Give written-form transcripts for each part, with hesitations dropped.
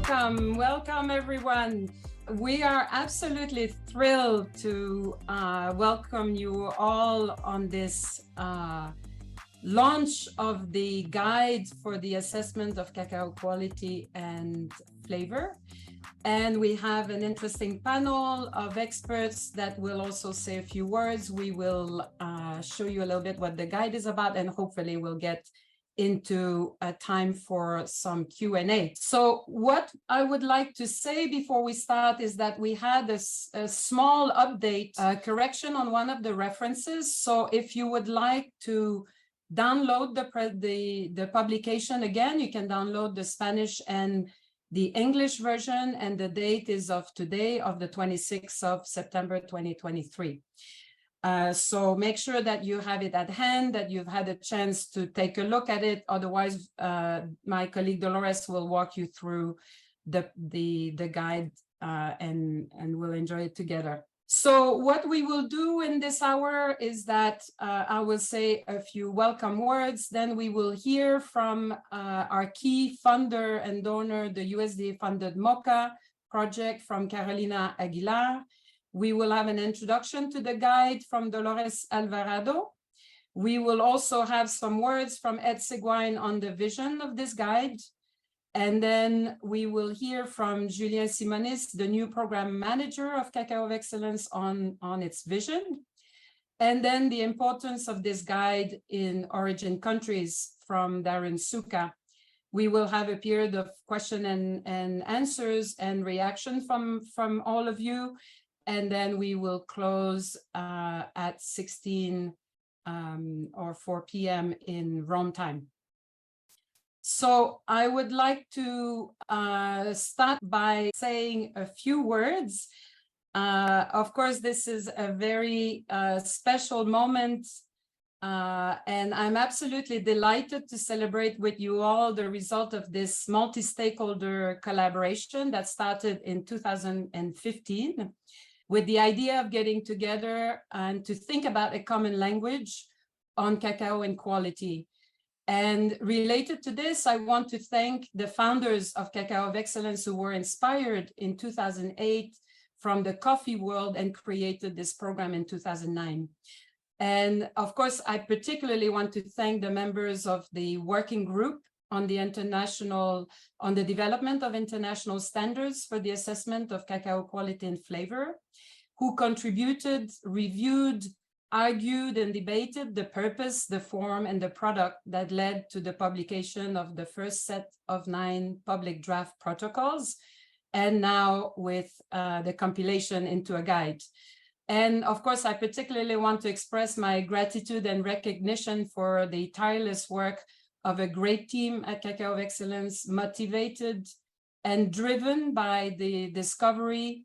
Welcome everyone. We are absolutely thrilled to welcome you all on this launch of the guide for the assessment of cacao quality and flavor. And we have an interesting panel of experts that will also say a few words. We will show you a little bit what the guide is about, and hopefully we'll get into a time for some Q&A. So what I would like to say before we start is that we had a small update, correction on one of the references. So if you would like to download the publication again, you can download the Spanish and the English version, and the date is of today, of the 26th of September 2023. So make sure that you have it at hand, that you've had a chance to take a look at it. Otherwise, my colleague Dolores will walk you through the guide and we'll enjoy it together. So what we will do in this hour is that I will say a few welcome words. Then we will hear from our key funder and donor, the USDA funded MOCCA project from Carolina Aguilar. We will have an introduction to the guide from Dolores Alvarado. We will also have some words from Ed Seguin on the vision of this guide. And then we will hear from Julien Simonis, the new program manager of Cacao of Excellence, on its vision. And then the importance of this guide in origin countries from Darren Suka. We will have a period of question and answers and reaction from all of you. And then we will close at 16 or 4 p.m. in Rome time. So I would like to start by saying a few words. Of course, this is a very special moment, and I'm absolutely delighted to celebrate with you all the result of this multi-stakeholder collaboration that started in 2015. With the idea of getting together and to think about a common language on cacao and quality. And related to this, I want to thank the founders of Cacao of Excellence who were inspired in 2008 from the coffee world and created this program in 2009. And of course, I particularly want to thank the members of the working group on the development of international standards for the assessment of cacao quality and flavor, who contributed, reviewed, argued, and debated the purpose, the form, and the product that led to the publication of the first set of 9 public draft protocols, and now with the compilation into a guide. And of course, I particularly want to express my gratitude and recognition for the tireless work of a great team at Cacao of Excellence, motivated and driven by the discovery,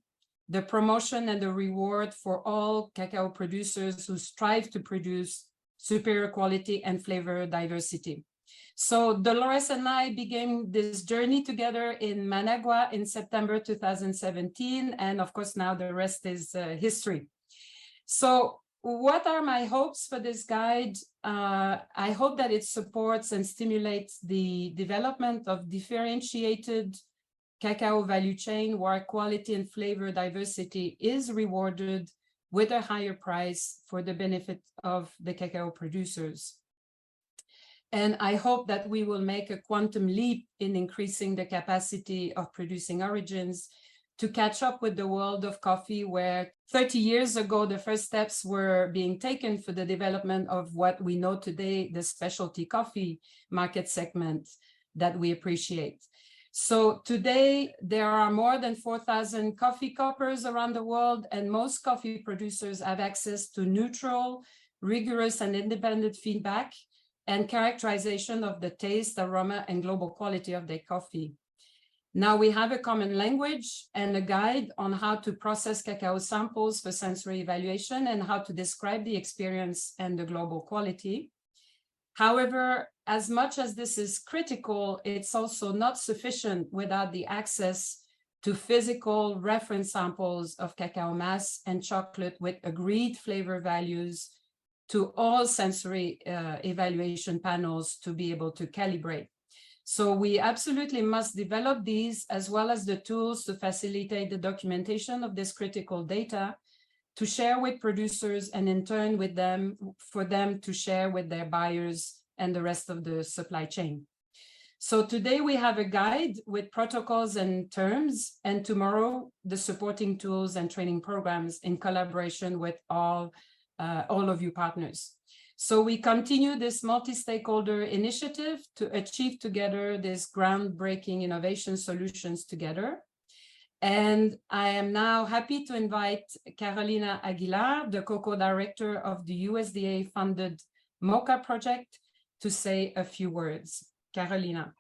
the promotion, and the reward for all cacao producers who strive to produce superior quality and flavor diversity. So Dolores and I began this journey together in Managua in September 2017, and of course now the rest is history. So what are my hopes for this guide? I hope that it supports and stimulates the development of differentiated cacao value chain where quality and flavor diversity is rewarded with a higher price for the benefit of the cacao producers. And I hope that we will make a quantum leap in increasing the capacity of producing origins to catch up with the world of coffee, where 30 years ago, the first steps were being taken for the development of what we know today, the specialty coffee market segment that we appreciate. So today, there are more than 4,000 coffee coppers around the world, and most coffee producers have access to neutral, rigorous, and independent feedback and characterization of the taste, aroma, and global quality of their coffee. Now we have a common language and a guide on how to process cacao samples for sensory evaluation and how to describe the experience and the global quality. However, as much as this is critical, it's also not sufficient without the access to physical reference samples of cacao mass and chocolate with agreed flavor values to all sensory evaluation panels to be able to calibrate. So we absolutely must develop these as well as the tools to facilitate the documentation of this critical data to share with producers and in turn with them, for them to share with their buyers and the rest of the supply chain. So today we have a guide with protocols and terms, and tomorrow the supporting tools and training programs in collaboration with all of you partners. So we continue this multi-stakeholder initiative to achieve together this groundbreaking innovation solutions together. And I am now happy to invite Carolina Aguilar, the COCO director of the USDA-funded MOCCA project, to say a few words. Carolina.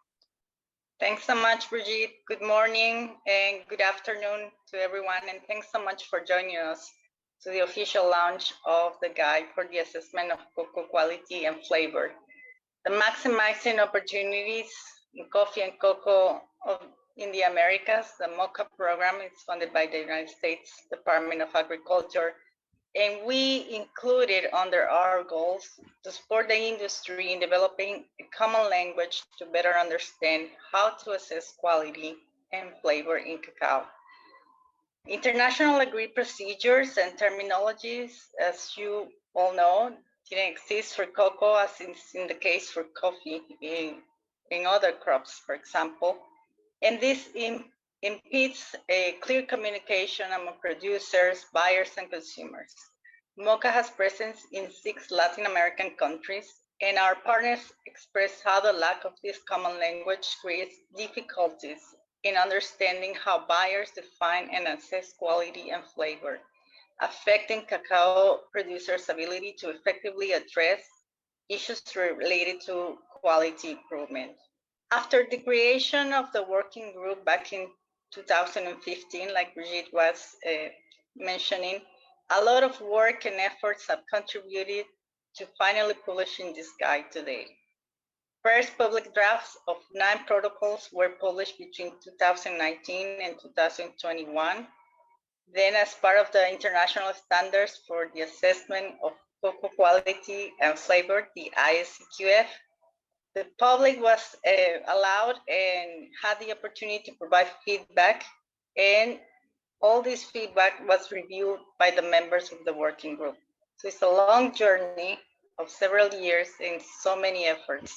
Thanks so much, Brigitte. Good morning and good afternoon to everyone. And thanks so much for joining us to the official launch of the guide for the assessment of cocoa quality and flavor. The Maximizing Opportunities in Coffee and Cocoa in the Americas, the MOCCA program, is funded by the United States Department of Agriculture. And we included under our goals to support the industry in developing a common language to better understand how to assess quality and flavor in cacao. International agreed procedures and terminologies, as you all know, didn't exist for cocoa as in the case for coffee in other crops, for example. And this impedes a clear communication among producers, buyers, and consumers. MOCCA has presence in 6 Latin American countries, and our partners express how the lack of this common language creates difficulties in understanding how buyers define and assess quality and flavor, affecting cacao producers' ability to effectively address issues related to quality improvement. After the creation of the working group back in 2015, like Brigitte was mentioning, a lot of work and efforts have contributed to finally publishing this guide today. First public drafts of 9 protocols were published between 2019 and 2021. Then, as part of the international standards for the assessment of cocoa quality and flavor, the ISCQF, the public was allowed and had the opportunity to provide feedback, and all this feedback was reviewed by the members of the working group. So it's a long journey of several years and so many efforts.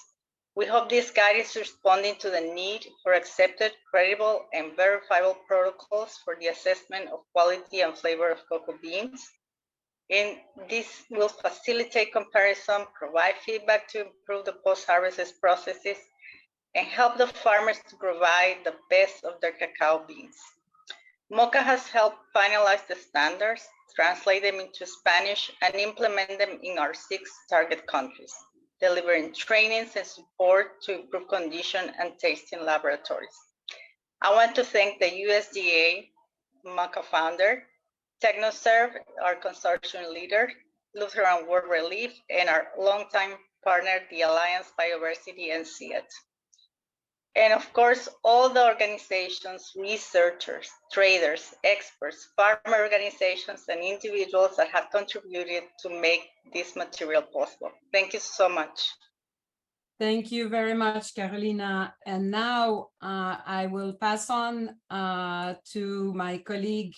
We hope this guide is responding to the need for accepted, credible, and verifiable protocols for the assessment of quality and flavor of cocoa beans. And this will facilitate comparison, provide feedback to improve the post-harvest processes, and help the farmers to provide the best of their cacao beans. MOCCA has helped finalize the standards, translate them into Spanish, and implement them in our 6 target countries, delivering trainings and support to improve condition and tasting laboratories. I want to thank the USDA MOCCA founder, TechnoServe, our consortium leader, Lutheran World Relief, and our longtime partner, the Alliance Biodiversity and CIET. And of course, all the organizations, researchers, traders, experts, farmer organizations, and individuals that have contributed to make this material possible. Thank you so much. Thank you very much, Carolina. And now I will pass on to my colleague,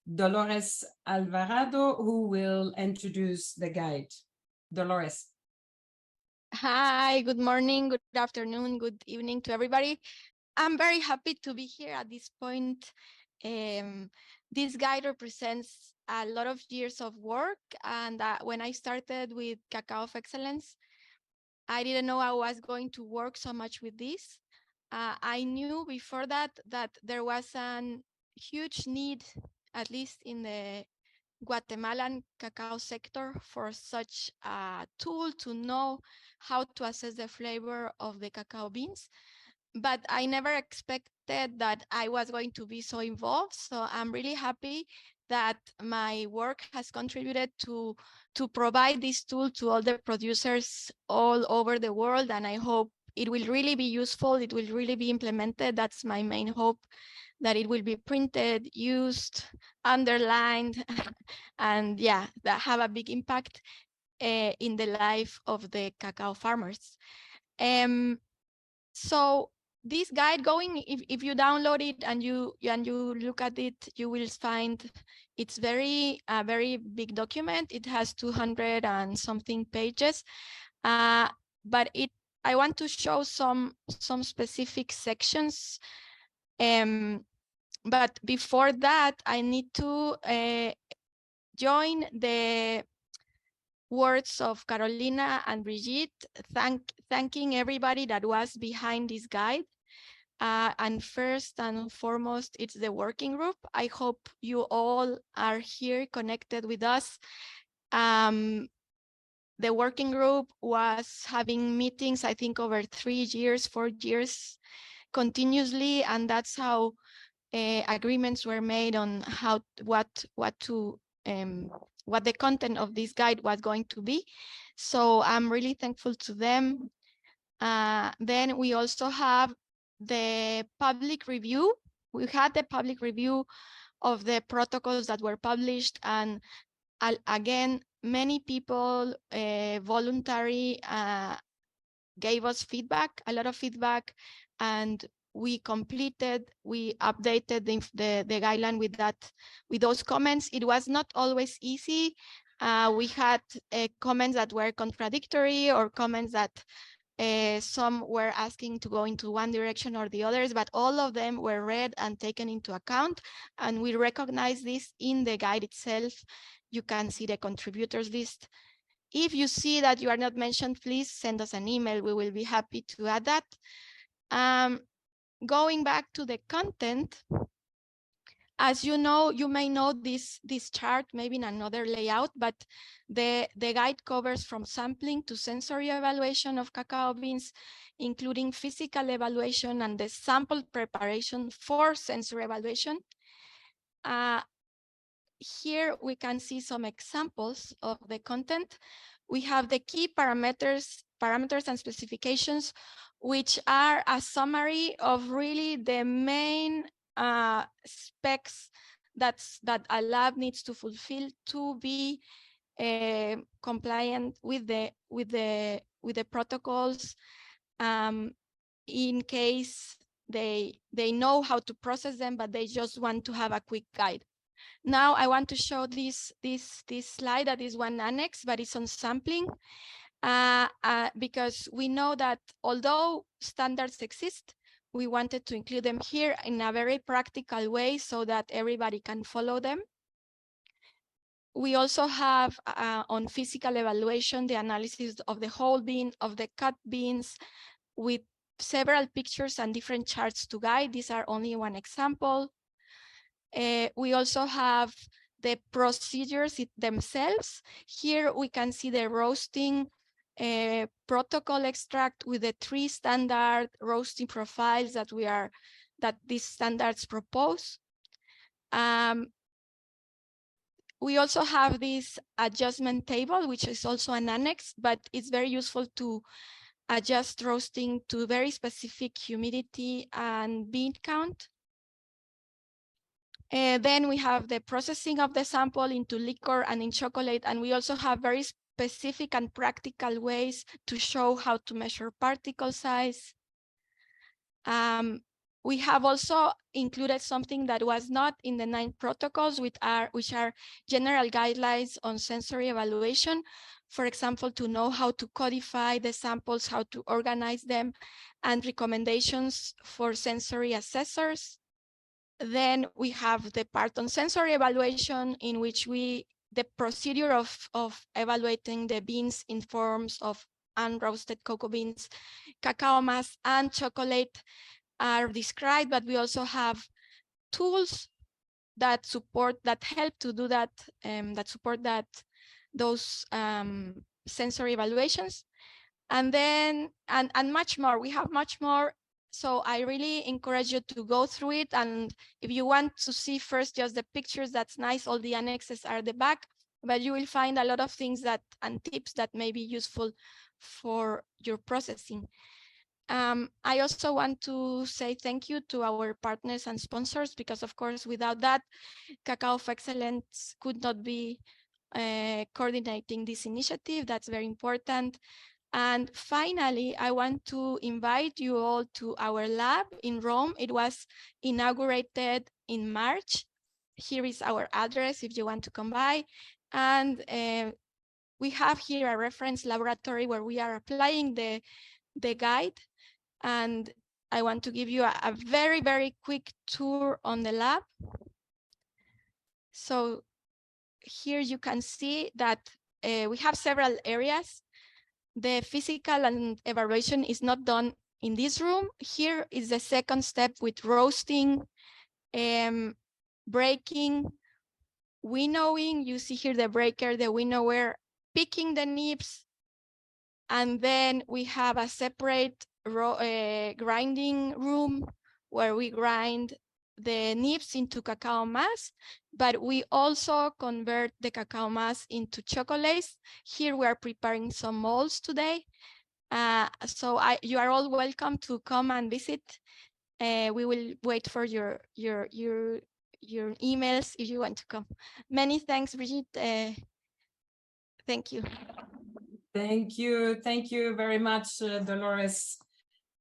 Dolores Alvarado, who will introduce the guide. Dolores. Hi, good morning, good afternoon, good evening to everybody. I'm very happy to be here at this point. This guide represents a lot of years of work, and when I started with Cacao of Excellence, I didn't know I was going to work so much with this. I knew before that there was a huge need, at least in the Guatemalan cacao sector, for such a tool to know how to assess the flavor of the cacao beans. But I never expected that I was going to be so involved. So I'm really happy that my work has contributed to provide this tool to all the producers all over the world. And I hope it will really be useful. It will really be implemented. That's my main hope, that it will be printed, used, underlined, and yeah, that have a big impact in the life of the cacao farmers. So this guide going, if you download it and you look at it, you will find it's very big document. It has 200 and something pages, but I want to show some specific sections. But before that, I need to join the words of Carolina and Brigitte, thanking everybody that was behind this guide. And first and foremost, it's the working group. I hope you all are here connected with us. The working group was having meetings, I think, over 3 years, 4 years continuously, and that's how agreements were made on what the content of this guide was going to be. So I'm really thankful to them. Then we also have the public review. We had the public review of the protocols that were published, and again, many people voluntary gave us feedback, a lot of feedback, and we updated the guideline with those comments. It was not always easy. We had comments that were contradictory, or comments that some were asking to go into one direction or the others, but all of them were read and taken into account. And we recognize this in the guide itself. You can see the contributors list. If you see that you are not mentioned, please send us an email. We will be happy to add that. Going back to the content, as you know, you may know this chart maybe in another layout, but the guide covers from sampling to sensory evaluation of cacao beans, including physical evaluation and the sample preparation for sensory evaluation. Here we can see some examples of the content. We have the key parameters and specifications, which are a summary of really the main specs that a lab needs to fulfill to be compliant with the protocols, in case they know how to process them, but they just want to have a quick guide. Now I want to show this slide that is one annex, but it's on sampling, because we know that although standards exist, we wanted to include them here in a very practical way so that everybody can follow them. We also have on physical evaluation, the analysis of the whole bean, of the cut beans, with several pictures and different charts to guide. These are only one example. We also have the procedures themselves. Here we can see the roasting protocol extract with the 3 standard roasting profiles that these standards propose. We also have this adjustment table, which is also an annex, but it's very useful to adjust roasting to very specific humidity and bean count. Then we have the processing of the sample into liquor and in chocolate, and we also have very specific and practical ways to show how to measure particle size. We have also included something that was not in the 9 protocols, which are general guidelines on sensory evaluation. For example, to know how to codify the samples, how to organize them, and recommendations for sensory assessors. Then we have the part on sensory evaluation, in which the procedure of evaluating the beans in forms of unroasted cocoa beans, cacao mass, and chocolate are described, but we also have tools that help to do that, that support those sensory evaluations, and then and much more. We have much more. So I really encourage you to go through it. And if you want to see first just the pictures, that's nice. All the annexes are at the back, but you will find a lot of things and tips that may be useful for your processing. I also want to say thank you to our partners and sponsors, because of course, without that, Cacao of Excellence could not be coordinating this initiative. That's very important. And finally, I want to invite you all to our lab in Rome. It was inaugurated in March. Here is our address if you want to come by. And we have here a reference laboratory where we are applying the guide. And I want to give you a very, very quick tour on the lab. So here you can see that we have several areas. The physical and evaluation is not done in this room. Here is the second step with roasting, breaking, winnowing. You see here the breaker, the winnower, picking the nibs. And then we have a separate grinding room where we grind the nibs into cacao mass, but we also convert the cacao mass into chocolates. Here we are preparing some molds today. So you are all welcome to come and visit. We will wait for your emails if you want to come. Many thanks, Brigitte. Thank you. Thank you very much, Dolores.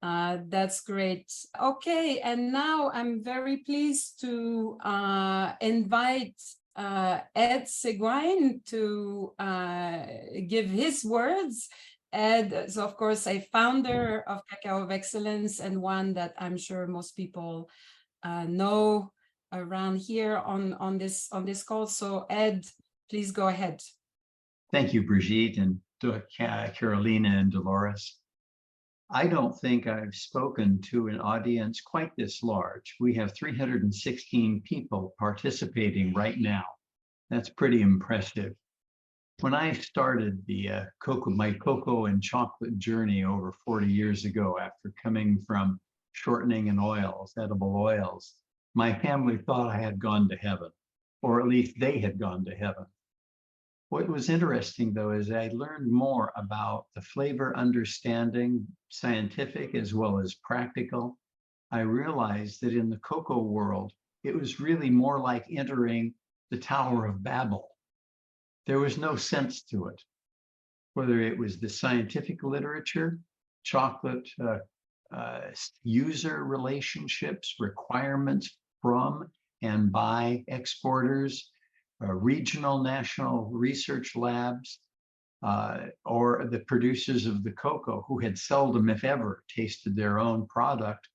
That's great. Okay, and now I'm very pleased to invite Ed Seguin to give his words. Ed is, of course, a founder of Cacao of Excellence and one that I'm sure most people know around here on this call. So Ed, please go ahead. Thank you, Brigitte and Carolina and Dolores. I don't think I've spoken to an audience quite this large. We have 316 people participating right now. That's pretty impressive. When I started my cocoa and chocolate journey over 40 years ago, after coming from shortening and oils, edible oils, my family thought I had gone to heaven, or at least they had gone to heaven. What was interesting, though, is I learned more about the flavor understanding, scientific as well as practical. I realized that in the cocoa world, it was really more like entering the Tower of Babel. There was no sense to it, whether it was the scientific literature, chocolate user relationships, requirements from and by exporters, regional, national research labs, or the producers of the cocoa who had seldom, if ever, tasted their own product.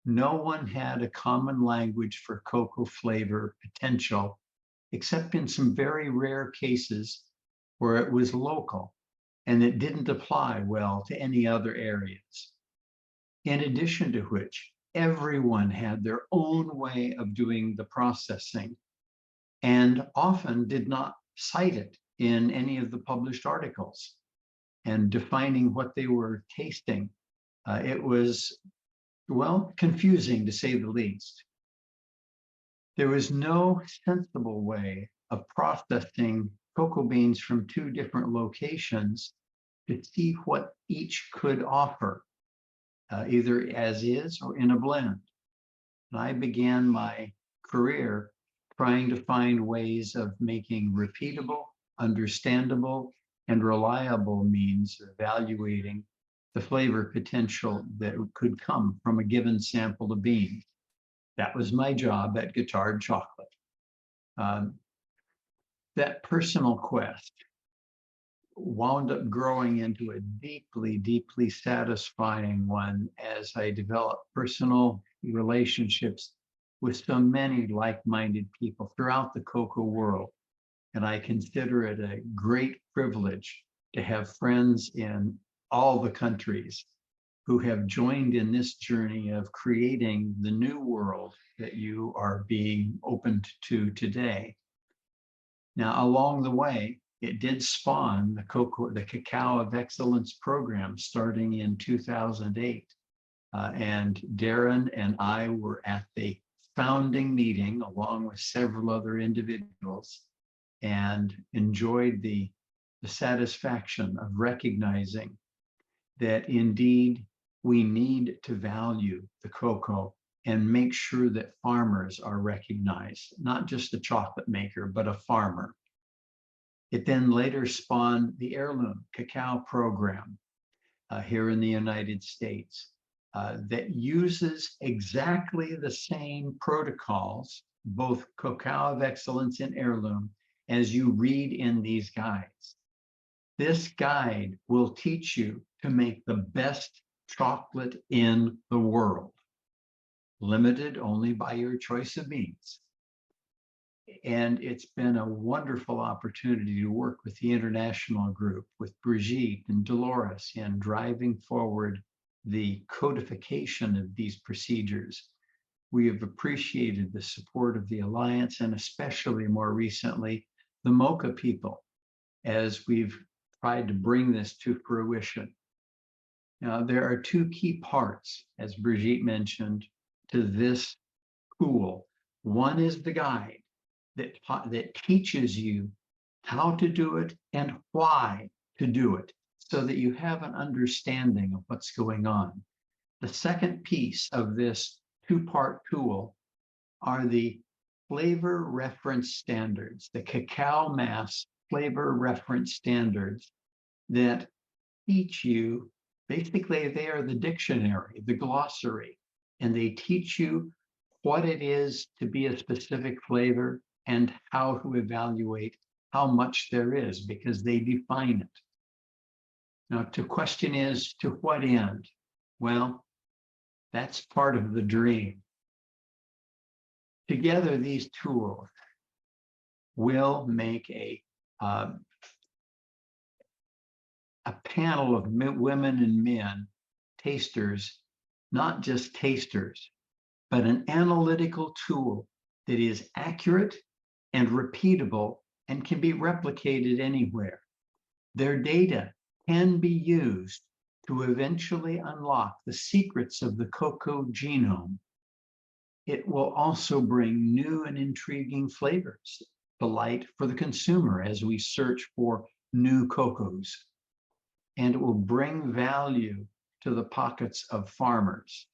No one had a common language for cocoa flavor potential, except in some very rare cases where it was local and it didn't apply well to any other areas. In addition to which, everyone had their own way of doing the processing and often did not cite it in any of the published articles and defining what they were tasting. It was, well, confusing to say the least. There was no sensible way of processing cocoa beans from two different locations to see what each could offer, either as is or in a blend. And I began my career trying to find ways of making repeatable, understandable, and reliable means of evaluating the flavor potential that could come from a given sample of beans. That was my job at Guitar Chocolate. That personal quest wound up growing into a deeply, deeply satisfying one as I developed personal relationships with so many like-minded people throughout the cocoa world. And I consider it a great privilege to have friends in all the countries who have joined in this journey of creating the new world that you are being opened to today. Now, along the way, it did spawn the Cacao of Excellence program starting in 2008. And Darren and I were at the founding meeting along with several other individuals and enjoyed the satisfaction of recognizing that indeed we need to value the cocoa and make sure that farmers are recognized, not just a chocolate maker, but a farmer. It then later spawned the Heirloom Cacao program, here in the United States that uses exactly the same protocols, both Cacao of Excellence and Heirloom, as you read in these guides. This guide will teach you to make the best chocolate in the world, limited only by your choice of beans. And it's been a wonderful opportunity to work with the international group, with Brigitte and Dolores in driving forward the codification of these procedures. We have appreciated the support of the Alliance and especially more recently, the MOCCA people, as we've tried to bring this to fruition. Now, there are two key parts, as Brigitte mentioned, to this tool. One is the guide that teaches you how to do it and why to do it, so that you have an understanding of what's going on. The second piece of this two-part tool are the flavor reference standards, the Cacao Mass flavor reference standards that teach you, basically they are the dictionary, the glossary, and they teach you what it is to be a specific flavor and how to evaluate how much there is, because they define it. Now, the question is, to what end? Well, that's part of the dream. Together, these tools will make a panel of women and men, tasters, not just tasters, but an analytical tool that is accurate and repeatable and can be replicated anywhere. Their data can be used to eventually unlock the secrets of the cocoa genome. It will also bring new and intriguing flavors to light for the consumer as we search for new cocos. And it will bring value to the pockets of farmers,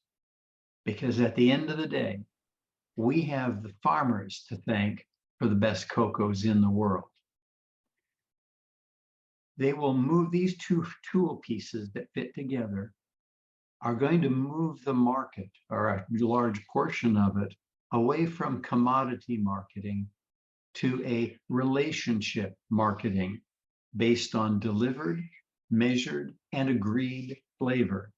because at the end of the day, we have the farmers to thank for the best cocos in the world. They will move these two tool pieces that fit together are going to move the market, or a large portion of it, away from commodity marketing to a relationship marketing based on delivered, measured, and agreed flavor.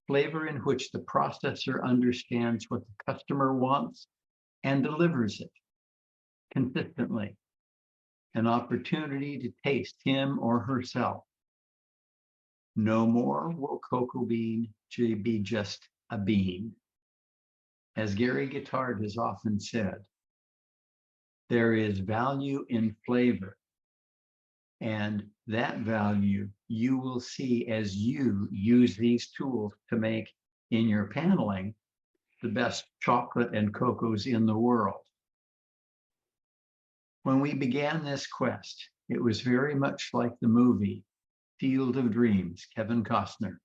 Flavor in which the processor understands what the customer wants and delivers it consistently. An opportunity to taste him or herself. No more will cocoa bean be just a bean. As Gary Guittard has often said, there is value in flavor, and that value you will see as you use these tools to make in your paneling the best chocolate and cocos in the world. When we began this quest, it was very much like the movie Field of Dreams, Kevin Costner.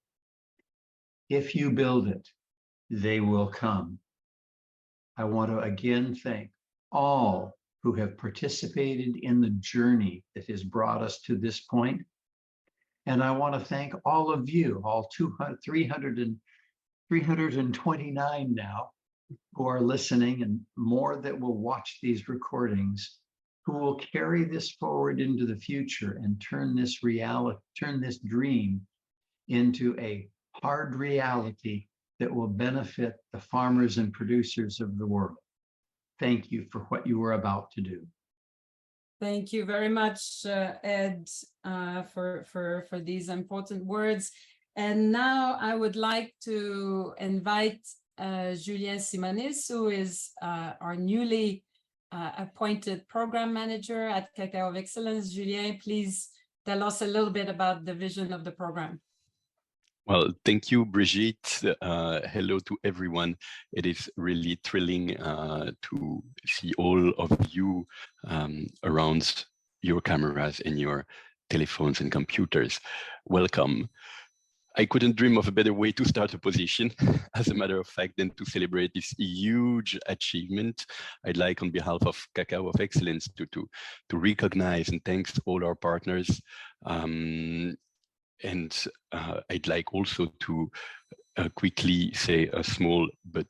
If you build it, they will come. I want to again thank all who have participated in the journey that has brought us to this point. And I want to thank all of you, all 329 now, who are listening, and more that will watch these recordings, who will carry this forward into the future and turn this dream into a hard reality that will benefit the farmers and producers of the world. Thank you for what you are about to do. Thank you very much, Ed, for these important words. And now I would like to invite Julien Simonis, who is our newly appointed program manager at Cacao of Excellence. Julien, please tell us a little bit about the vision of the program. Well, thank you, Brigitte. Hello to everyone. It is really thrilling to see all of you around your cameras and your telephones and computers. Welcome. I couldn't dream of a better way to start a position, as a matter of fact, than to celebrate this huge achievement. I'd like, on behalf of Cacao of Excellence, to recognize and thank all our partners. And I'd like also to quickly say a small but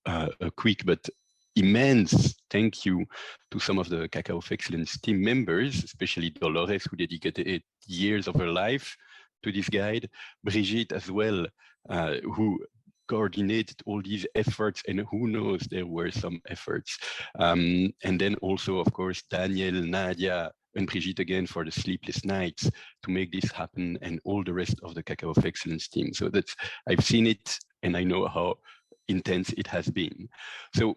a quick but immense thank you to some of the Cacao of Excellence team members, especially Dolores, who dedicated years of her life to this guide, Brigitte as well, who coordinated all these efforts, and who knows, there were some efforts. And then also, of course, Daniel, Nadia, and Brigitte again for the sleepless nights to make this happen, and all the rest of the Cacao of Excellence team. So that's, I've seen it and I know how intense it has been. So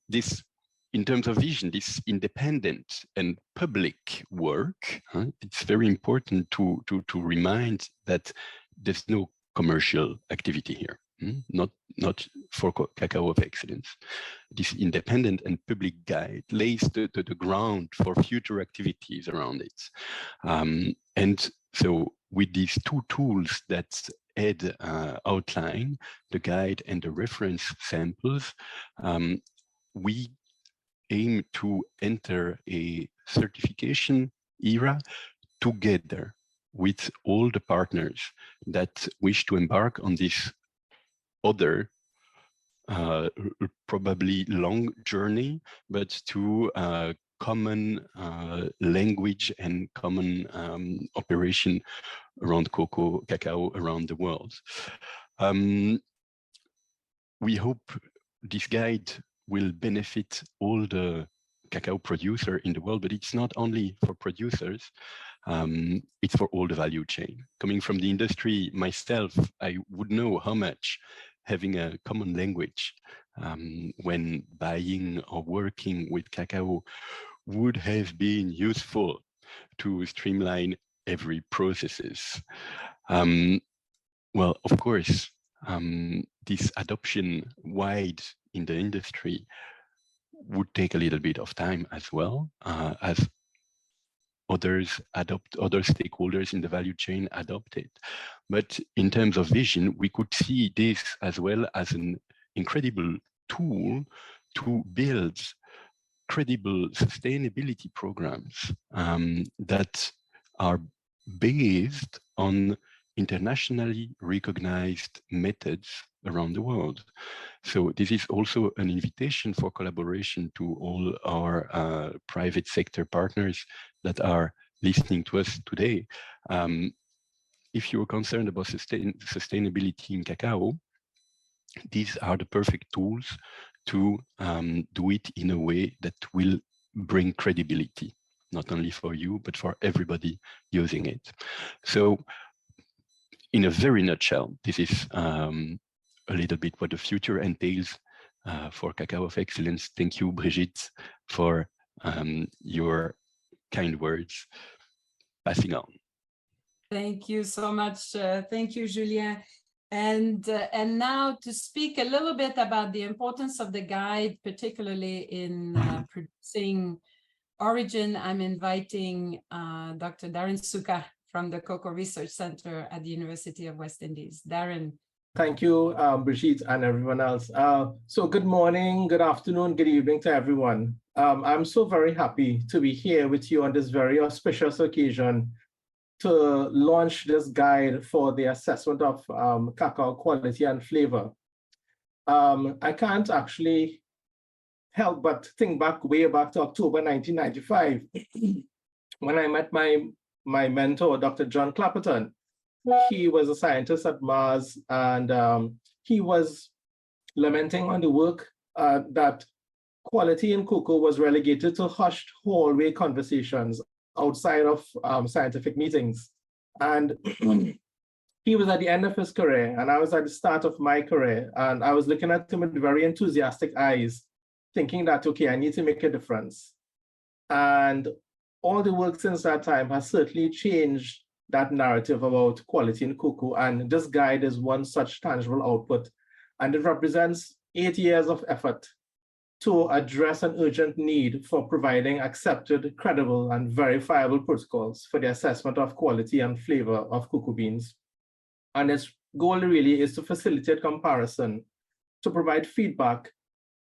this, in terms of vision, this independent and public work, it's very important to remind that there's no commercial activity here. Not for Cacao of Excellence. This independent and public guide lays the ground for future activities around it. And so with these two tools that Ed outlined, the guide and the reference samples, we aim to enter a certification era together with all the partners that wish to embark on this other probably long journey, but to common language and common operation around cacao around the world. We hope this guide will benefit all the cacao producer in the world, but it's not only for producers, it's for all the value chain. Coming from the industry myself, I would know how much having a common language when buying or working with cacao would have been useful to streamline every processes. Well, of course, this adoption wide in the industry would take a little bit of time as well, as others adopt, other stakeholders in the value chain adopt it. But in terms of vision, we could see this as well as an incredible tool to build credible sustainability programs that are based on internationally recognized methods around the world. So this is also an invitation for collaboration to all our private sector partners that are listening to us today. If you're concerned about sustainability in cacao, these are the perfect tools to do it in a way that will bring credibility, not only for you, but for everybody using it. So in a very nutshell, this is a little bit what the future entails for Cacao of Excellence. Thank you, Brigitte, for your kind words. Passing on. Thank you so much. Thank you, Julien. And now to speak a little bit about the importance of the guide, particularly in producing origin, I'm inviting Dr. Darren Suka from the Cocoa Research Center at the University of West Indies. Darren. Thank you, Brigitte, and everyone else. So good morning, good afternoon, good evening to everyone. I'm so very happy to be here with you on this very auspicious occasion to launch this guide for the assessment of cacao quality and flavor. I can't actually help but think back way back to October 1995 when I met my mentor, Dr. John Clapperton. He was a scientist at Mars, and he was lamenting on the work that quality in cocoa was relegated to hushed hallway conversations outside of scientific meetings. And he was at the end of his career, and I was at the start of my career, and I was looking at him with very enthusiastic eyes, thinking that, okay, I need to make a difference. And all the work since that time has certainly changed that narrative about quality in cocoa, and this guide is one such tangible output, and it represents 8 years of effort to address an urgent need for providing accepted, credible, and verifiable protocols for the assessment of quality and flavor of cocoa beans. And its goal really is to facilitate comparison, to provide feedback,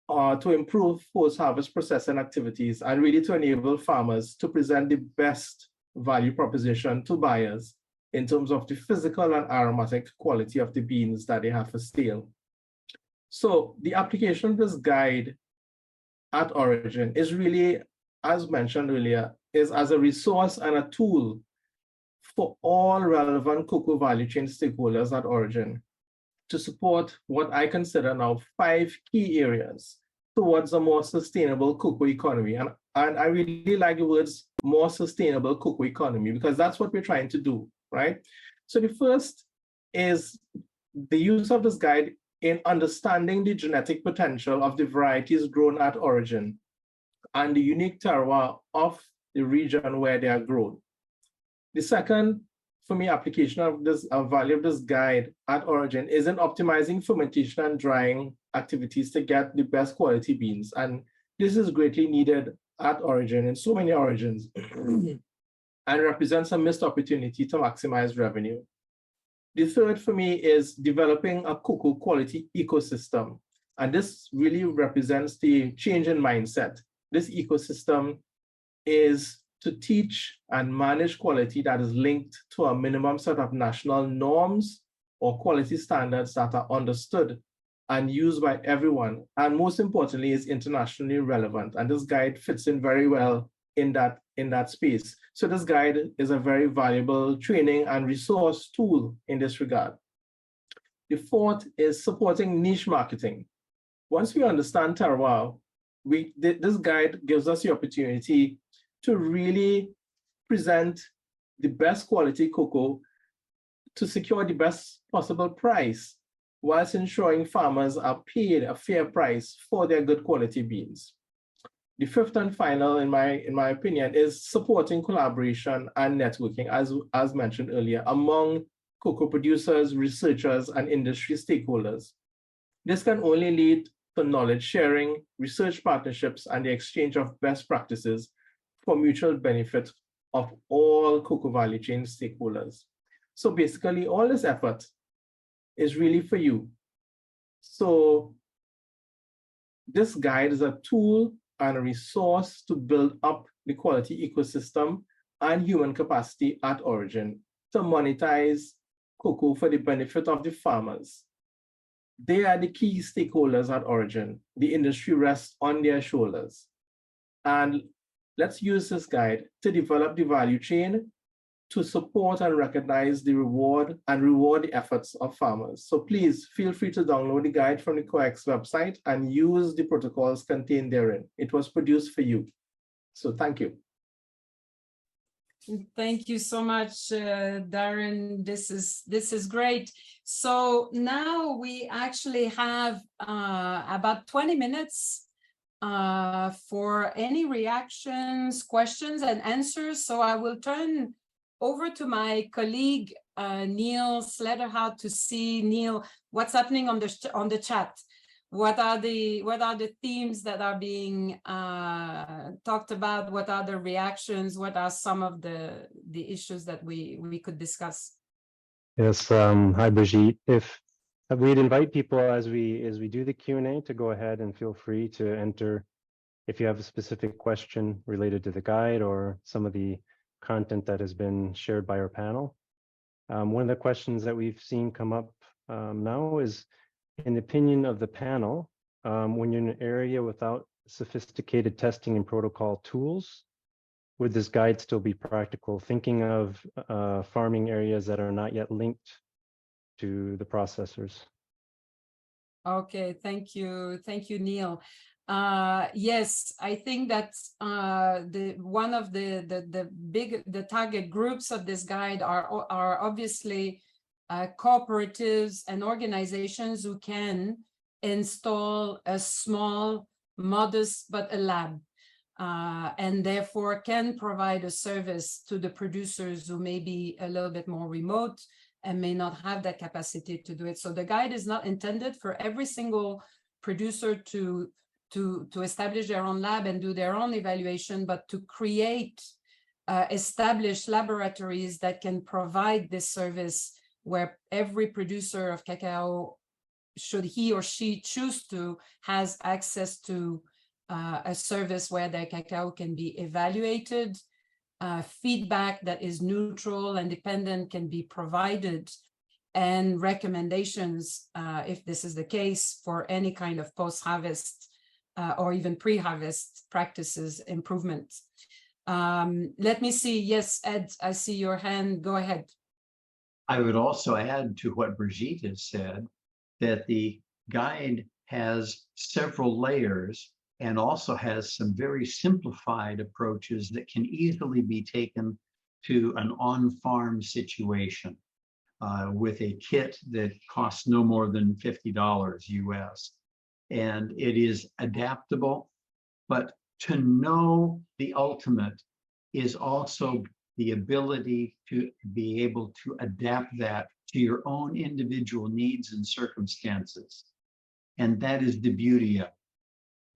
to improve post-harvest processing activities, and really to enable farmers to present the best value proposition to buyers in terms of the physical and aromatic quality of the beans that they have for sale. So the application of this guide at origin is really, as mentioned earlier, is as a resource and a tool for all relevant cocoa value chain stakeholders at origin to support what I consider now 5 key areas towards a more sustainable cocoa economy. And I really like the words more sustainable cocoa economy, because that's what we're trying to do, right? So the first is the use of this guide in understanding the genetic potential of the varieties grown at origin and the unique terroir of the region where they are grown. The second, for me, application of this value of this guide at origin is in optimizing fermentation and drying activities to get the best quality beans. And this is greatly needed at origin in so many origins and represents a missed opportunity to maximize revenue. The third for me is developing a cocoa quality ecosystem. And this really represents the change in mindset. This ecosystem is to teach and manage quality that is linked to a minimum set of national norms or quality standards that are understood and used by everyone. And most importantly, is internationally relevant. And this guide fits in very well in that space. So this guide is a very valuable training and resource tool in this regard. The fourth is supporting niche marketing. Once we understand terroir, this guide gives us the opportunity to really present the best quality cocoa to secure the best possible price, whilst ensuring farmers are paid a fair price for their good quality beans. The fifth and final, in my opinion, is supporting collaboration and networking, as mentioned earlier, among cocoa producers, researchers, and industry stakeholders. This can only lead to knowledge sharing, research partnerships, and the exchange of best practices for mutual benefit of all cocoa value chain stakeholders. So basically, all this effort is really for you. So this guide is a tool and a resource to build up the quality ecosystem and human capacity at origin to monetize cocoa for the benefit of the farmers. They are the key stakeholders at origin. The industry rests on their shoulders. And let's use this guide to develop the value chain to support and recognize the reward the efforts of farmers. So please feel free to download the guide from the COEX website and use the protocols contained therein. It was produced for you. So thank you. Thank you so much, Darren. This is great. So now we actually have about 20 minutes for any reactions, questions, and answers. So I will turn over to my colleague Neil Sletterhout to see, Neil, what's happening on the chat. What are the themes that are being talked about? What are the reactions? What are some of the issues that we could discuss? Yes, hi Brigitte. If we'd invite people as we do the Q&A to go ahead and feel free to enter if you have a specific question related to the guide or some of the content that has been shared by our panel. One of the questions that we've seen come up now is, in the opinion of the panel, when you're in an area without sophisticated testing and protocol tools, would this guide still be practical? Thinking of farming areas that are not yet linked to the processors. Okay, thank you, Neil. Yes, I think that one of the target groups of this guide are obviously cooperatives and organizations who can install a small, modest, but a lab, and therefore can provide a service to the producers who may be a little bit more remote and may not have that capacity to do it. So the guide is not intended for every single producer to establish their own lab and do their own evaluation, but to create established laboratories that can provide this service, where every producer of cacao, should he or she choose to, has access to a service where their cacao can be evaluated, feedback that is neutral and independent can be provided, and recommendations, if this is the case, for any kind of post-harvest or even pre-harvest practices improvements. Let me see. Yes, Ed, I see your hand. Go ahead. I would also add to what Brigitte has said that the guide has several layers and also has some very simplified approaches that can easily be taken to an on-farm situation with a kit that costs no more than $50 US. And it is adaptable, but to know the ultimate is also the ability to be able to adapt that to your own individual needs and circumstances. And that is the beauty of it,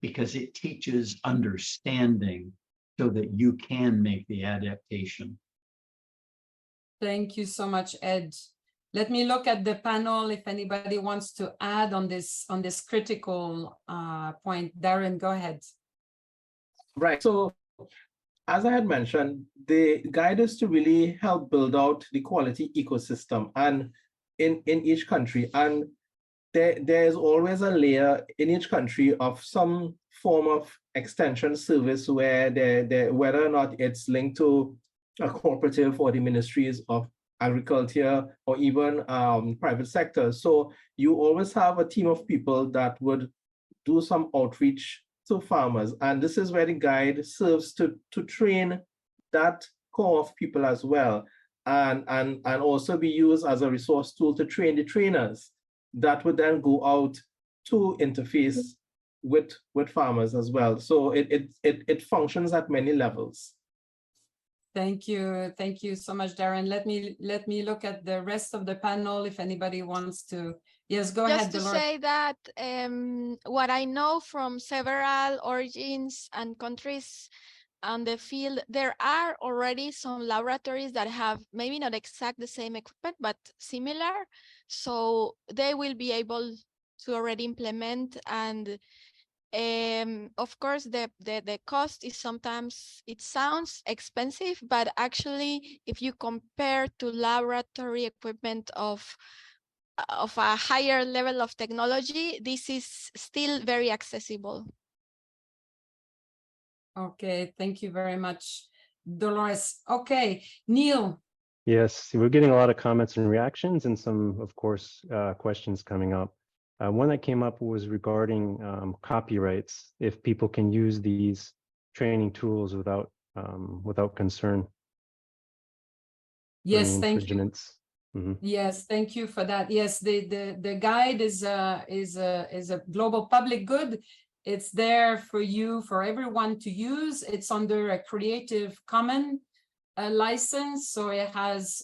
because it teaches understanding so that you can make the adaptation. Thank you so much, Ed. Let me look at the panel if anybody wants to add on this critical point. Darren, go ahead. Right. So as I had mentioned, the guide is to really help build out the quality ecosystem and in each country. And there is always a layer in each country of some form of extension service where whether or not it's linked to a cooperative or the ministries of agriculture or even private sector. So you always have a team of people that would do some outreach to farmers. And this is where the guide serves to train that core of people as well. And also be used as a resource tool to train the trainers that would then go out to interface with farmers as well. So it functions at many levels. Thank you so much, Darren. Let me look at the rest of the panel if anybody wants to. Yes, go ahead, Just to Dolores. say that what I know from several origins and countries on the field, there are already some laboratories that have maybe not exact the same equipment, but similar. So they will be able to already implement. And of course, the cost is sometimes, it sounds expensive, but actually, if you compare to laboratory equipment of a higher level of technology, this is still very accessible. Okay, thank you very much, Dolores. Okay, Neil. Yes, we're getting a lot of comments and reactions and some, of course, questions coming up. One that came up was regarding copyrights, if people can use these training tools without concern. Yes, thank you. Mm-hmm. Yes, thank you for that. Yes, the guide is a global public good. It's there for you, for everyone to use. It's under a Creative Commons license, so it has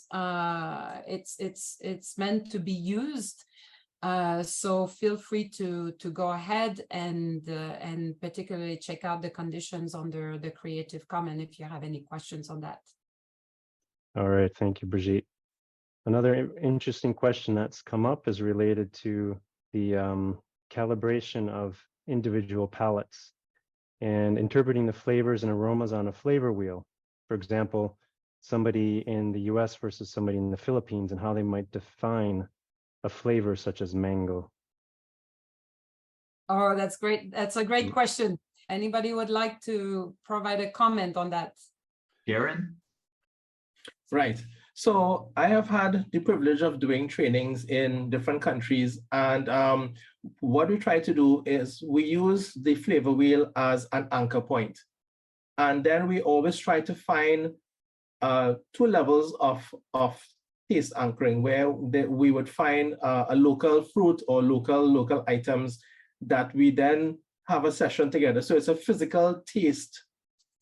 it's meant to be used. So feel free to go ahead and particularly check out the conditions under the Creative Commons if you have any questions on that. All right, thank you, Brigitte. Another interesting question that's come up is related to the calibration of individual palates and interpreting the flavors and aromas on a flavor wheel. For example, somebody in the US versus somebody in the Philippines and how they might define a flavor such as mango. Oh, that's great. That's a great question. Anybody would like to provide a comment on that? Darren? Right. So I have had the privilege of doing trainings in different countries. And what we try to do is we use the flavor wheel as an anchor point. And then we always try to find 2 levels of taste anchoring, where we would find a local fruit or local items that we then have a session together. So it's a physical taste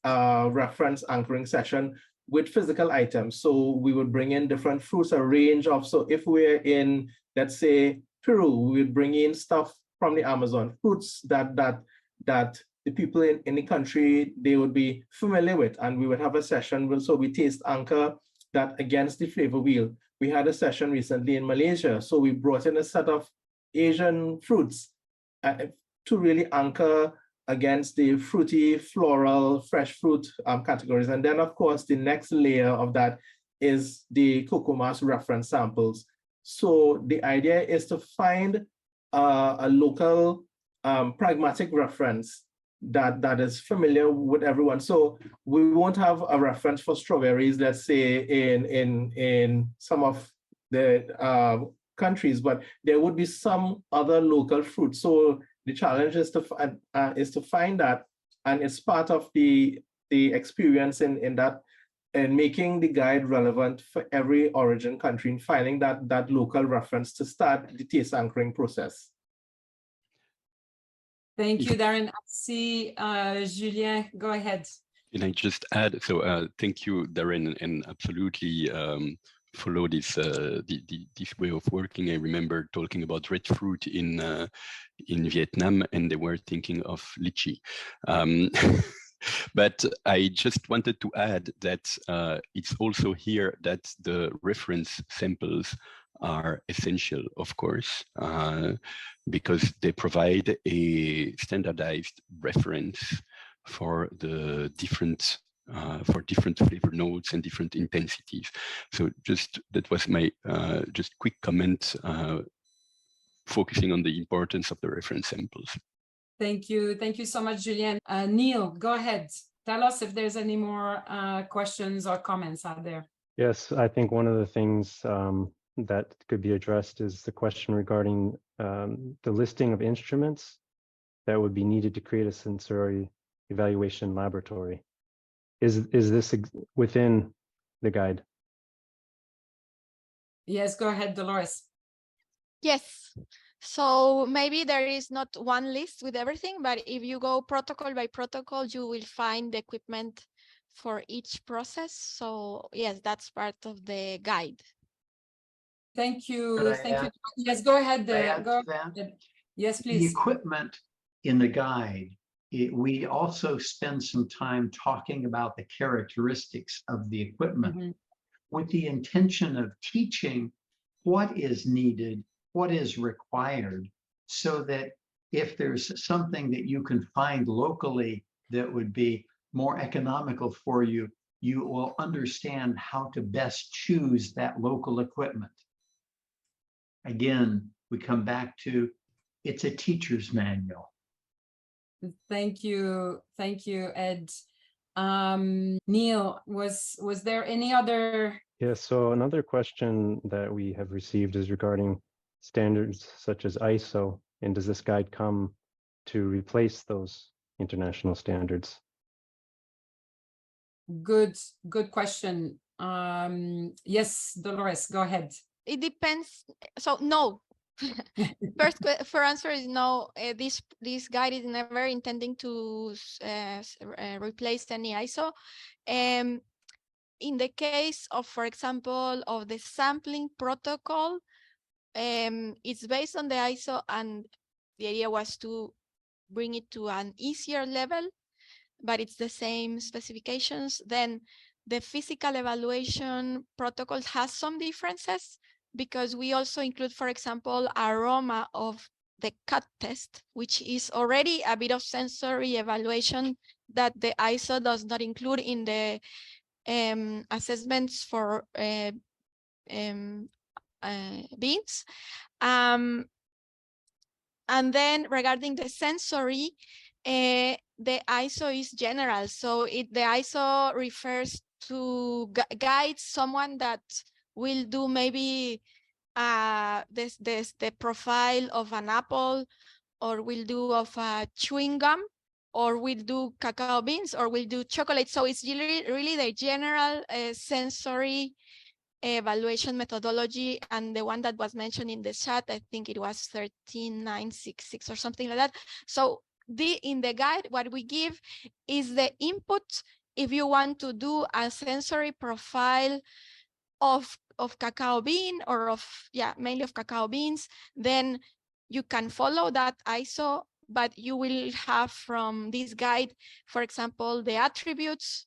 reference anchoring session with physical items. So we would bring in different fruits, a range of, so if we're in, let's say, Peru, we would bring in stuff from the Amazon, fruits that the people in the country, they would be familiar with, and we would have a session, so we taste anchor that against the flavor wheel. We had a session recently in Malaysia, so we brought in a set of Asian fruits to really anchor against the fruity, floral, fresh fruit categories. And then of course, the next layer of that is the cocoa mass reference samples. So the idea is to find a local pragmatic reference that is familiar with everyone. So we won't have a reference for strawberries, let's say in some of the countries, but there would be some other local fruit. So the challenge is to find that, and it's part of the experience in that, and making the guide relevant for every origin country and finding that local reference to start the taste anchoring process. Thank you, Darren. I see Julien, go ahead. Can I just add? So thank you, Darren, and absolutely follow this this way of working. I remember talking about red fruit in Vietnam, and they were thinking of lychee. But I just wanted to add that it's also here that the reference samples are essential, of course, because they provide a standardized reference for the different flavor notes and different intensities. So just that was my just quick comment, focusing on the importance of the reference samples. Thank you so much, Julien. Neil, go ahead. Tell us if there's any more questions or comments out there. Yes, I think one of the things that could be addressed is the question regarding the listing of instruments that would be needed to create a sensory evaluation laboratory. Is this within the guide? Yes, go ahead, Dolores. Yes. So maybe there is not one list with everything, but if you go protocol by protocol, you will find the equipment for each process. So yes, that's part of the guide. Thank you. Thank you. Yes, go ahead. Go ahead. Yes, please. The equipment in the guide, we also spend some time talking about the characteristics of the equipment with the intention of teaching what is needed, what is required, so that if there's something that you can find locally that would be more economical for you, you will understand how to best choose that local equipment. Again, we come back to, it's a teacher's manual. Thank you, Ed. Neil, was there any other? Yes, so another question that we have received is regarding standards such as ISO, and does this guide come to replace those international standards? Good question. Yes, Dolores, go ahead. It depends. So no. For answer is no. This guide is never intending to replace any ISO. In the case of, for example, of the sampling protocol, it's based on the ISO, and the idea was to bring it to an easier level, but it's the same specifications. Then the physical evaluation protocol has some differences, because we also include, for example, aroma of the cut test, which is already a bit of sensory evaluation that the ISO does not include in the assessments for beans. And then regarding the sensory, the ISO is general. So the ISO refers to guide someone that will do maybe the profile of an apple, or will do of a chewing gum, or will do cacao beans, or will do chocolate. So it's really the general sensory evaluation methodology, and the one that was mentioned in the chat, I think it was 13966 or something like that. So in the guide, what we give is the input. If you want to do a sensory profile of cacao bean, or mainly of cacao beans, then you can follow that ISO, but you will have from this guide, for example, the attributes,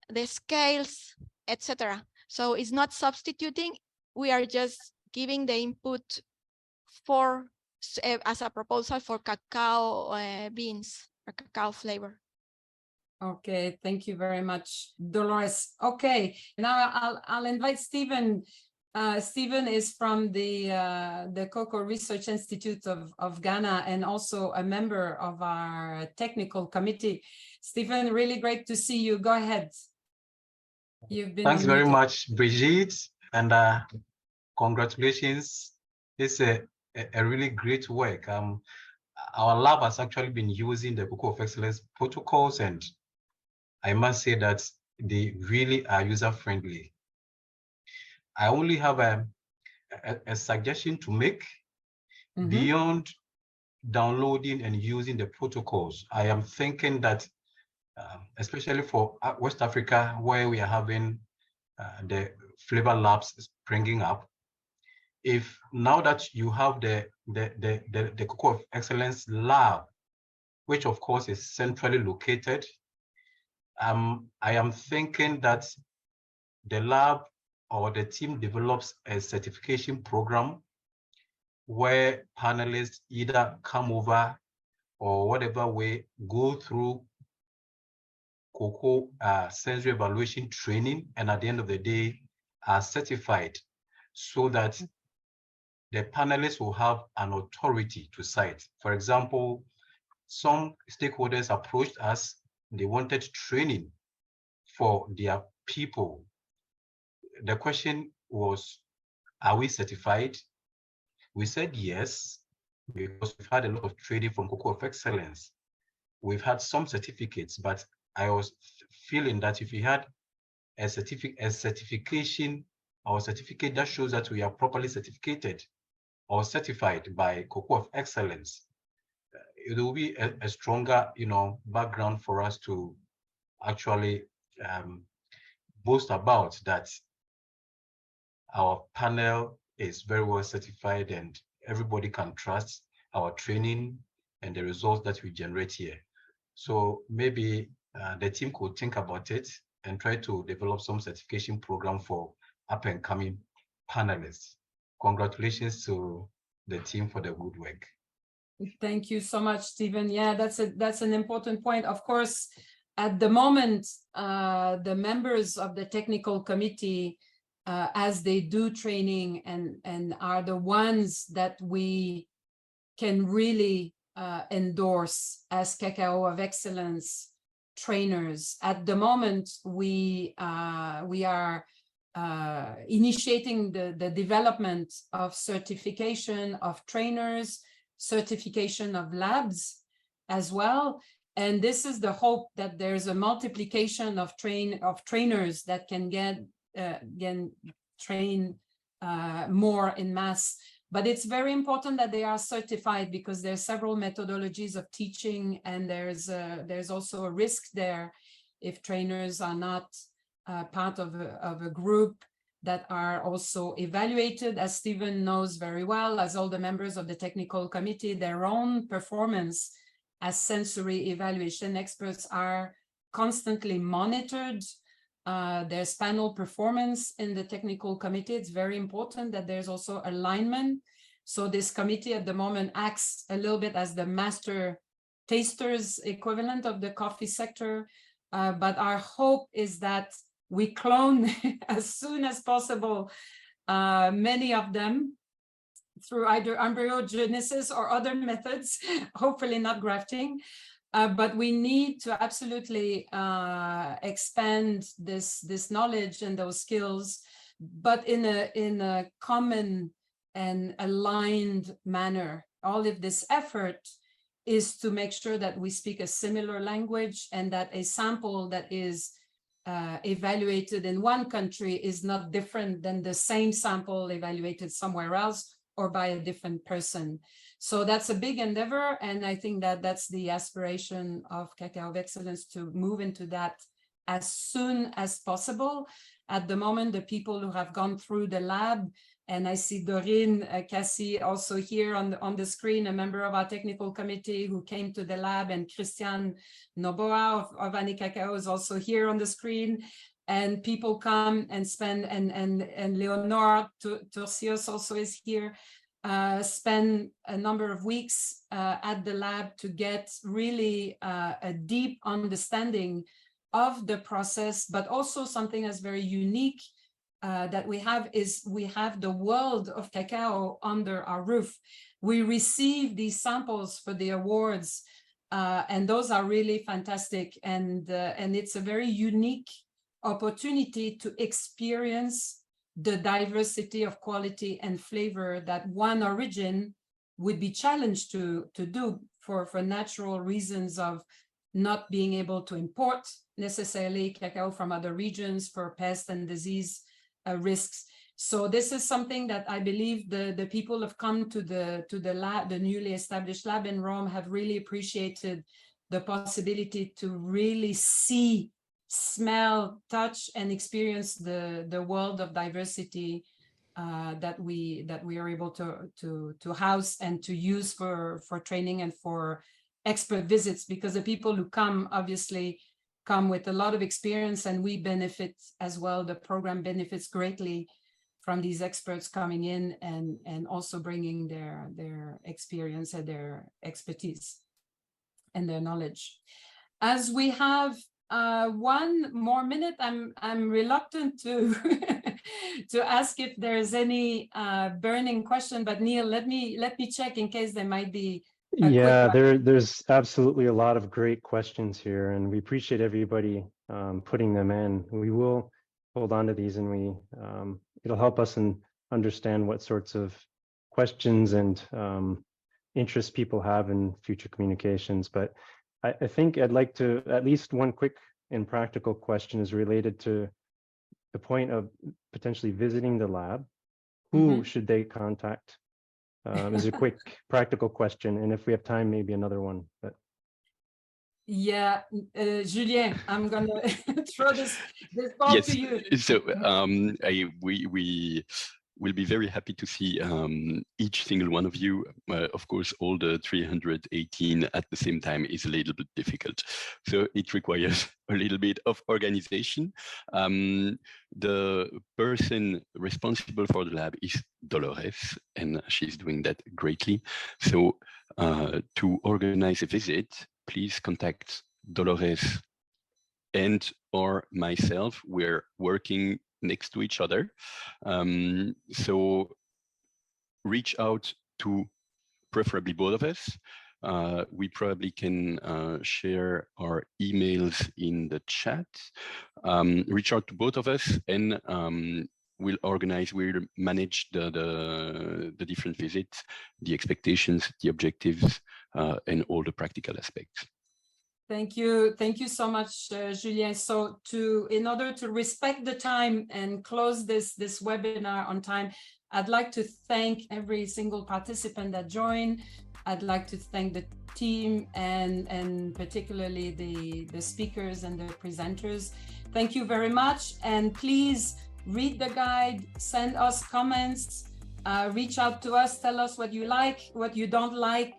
the scales, etc. So it's not substituting. We are just giving the input for as a proposal for cacao beans. cacao flavor. Okay, thank you very much, Dolores. Okay, now I'll invite Stephen. Stephen is from the Cocoa Research Institute of Ghana and also a member of our technical committee. Stephen, really great to see you. Go ahead. You've been Thanks very unmuted. much, Brigitte, and congratulations. It's a really great work. Our lab has actually been using the Cacao of Excellence protocols, and I must say that they really are user-friendly. I only have a suggestion to make. Beyond downloading and using the protocols. I am thinking that, especially for West Africa, where we are having the Flavour labs springing up, if now that you have the Cacao of Excellence lab, which of course is centrally located, I am thinking that the lab or the team develops a certification program where panelists either come over or whatever way go through cocoa sensory evaluation training, and at the end of the day are certified, so that the panelists will have an authority to cite. For example, some stakeholders approached us, they wanted training for their people. The question was, are we certified? We said yes, because we've had a lot of training from Cacao of Excellence. We've had some certificates, but I was feeling that if we had a certification or certificate that shows that we are properly certificated or certified by Cacao of Excellence, it will be a stronger, background for us to actually boast about that our panel is very well certified and everybody can trust our training and the results that we generate here. So maybe the team could think about it and try to develop some certification program for up and coming panelists. Congratulations to the team for the good work. Thank you so much, Stephen. Yeah, that's an important point. Of course, at the moment, the members of the technical committee, as they do training and are the ones that we can really endorse as Cacao of Excellence trainers. At the moment, we are initiating the development of certification of trainers, certification of labs as well. And this is the hope that there's a multiplication of trainers that can train more in mass. But it's very important that they are certified, because there's several methodologies of teaching, and there's also a risk there if trainers are not part of a group that are also evaluated, as Stephen knows very well, as all the members of the technical committee. Their own performance as sensory evaluation experts are constantly monitored. There's panel performance in the technical committee. It's very important that there's also alignment. So this committee at the moment acts a little bit as the master tasters equivalent of the coffee sector. But our hope is that we clone as soon as possible many of them through either embryogenesis or other methods, hopefully not grafting. But we need to absolutely expand this knowledge and those skills, but in a common and aligned manner. All of this effort is to make sure that we speak a similar language, and that a sample that is evaluated in one country is not different than the same sample evaluated somewhere else or by a different person. So that's a big endeavor, and I think that that's the aspiration of Cacao of Excellence, to move into that as soon as possible. At the moment, the people who have gone through the lab, and I see Doreen Cassie also here on the screen, a member of our technical committee who came to the lab, and Christian Noboa of Ani Cacao is also here on the screen. And people come and spend, and Leonor Turcios also is here. spend a number of weeks at the lab to get really a deep understanding of the process, but also something that's very unique that we have is we have the world of cacao under our roof. We receive these samples for the awards, and those are really fantastic. And it's a very unique opportunity to experience the diversity of quality and flavor that one origin would be challenged to do for natural reasons of not being able to import necessarily cacao from other regions for pest and disease risks. So this is something that I believe the people have come to the lab, the newly established lab in Rome, have really appreciated the possibility to really see, smell, touch, and experience the world of diversity that we are able to house and to use for training and for expert visits, because the people who come obviously come with a lot of experience, and we benefit as well. The program benefits greatly from these experts coming in and also bringing their experience and their expertise and their knowledge. As we have one more minute, I'm reluctant to to ask if there's any burning question, but Neil, let me check in case there might be. Yeah, there's absolutely a lot of great questions here, and we appreciate everybody putting them in. We will hold on to these, and it'll help us understand what sorts of questions and interests people have in future communications. But I think I'd like to, at least one quick and practical question is related to the point of potentially visiting the lab. Who should they contact? Is a quick practical question, and if we have time, maybe another one. But yeah, Julien, I'm gonna throw this ball to you. So we will be very happy to see each single one of you. Of course, all the 318 at the same time is a little bit difficult, so it requires a little bit of organization. The person responsible for the lab is Dolores, and she's doing that greatly. So to organize a visit, please contact Dolores and or myself. We're working next to each other. So reach out to preferably both of us. We probably can share our emails in the chat. Reach out to both of us, and we'll manage the different visits, the expectations, the objectives, and all the practical aspects. Thank you so much, Julien. So in order to respect the time and close this webinar on time, I'd like to thank every single participant that joined. I'd like to thank the team and particularly the speakers and the presenters. Thank you very much, and please read the guide, send us comments, reach out to us, tell us what you like, what you don't like.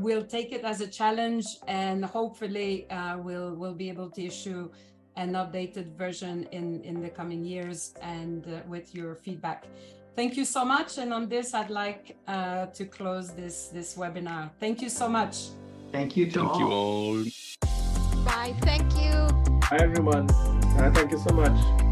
We'll take it as a challenge, and hopefully we'll be able to issue an updated version in the coming years, and with your feedback. Thank you so much, and on this I'd like to close this webinar. Thank you so much. Thank you to all. Thank you all. Bye. Thank you. Hi, everyone. Thank you so much.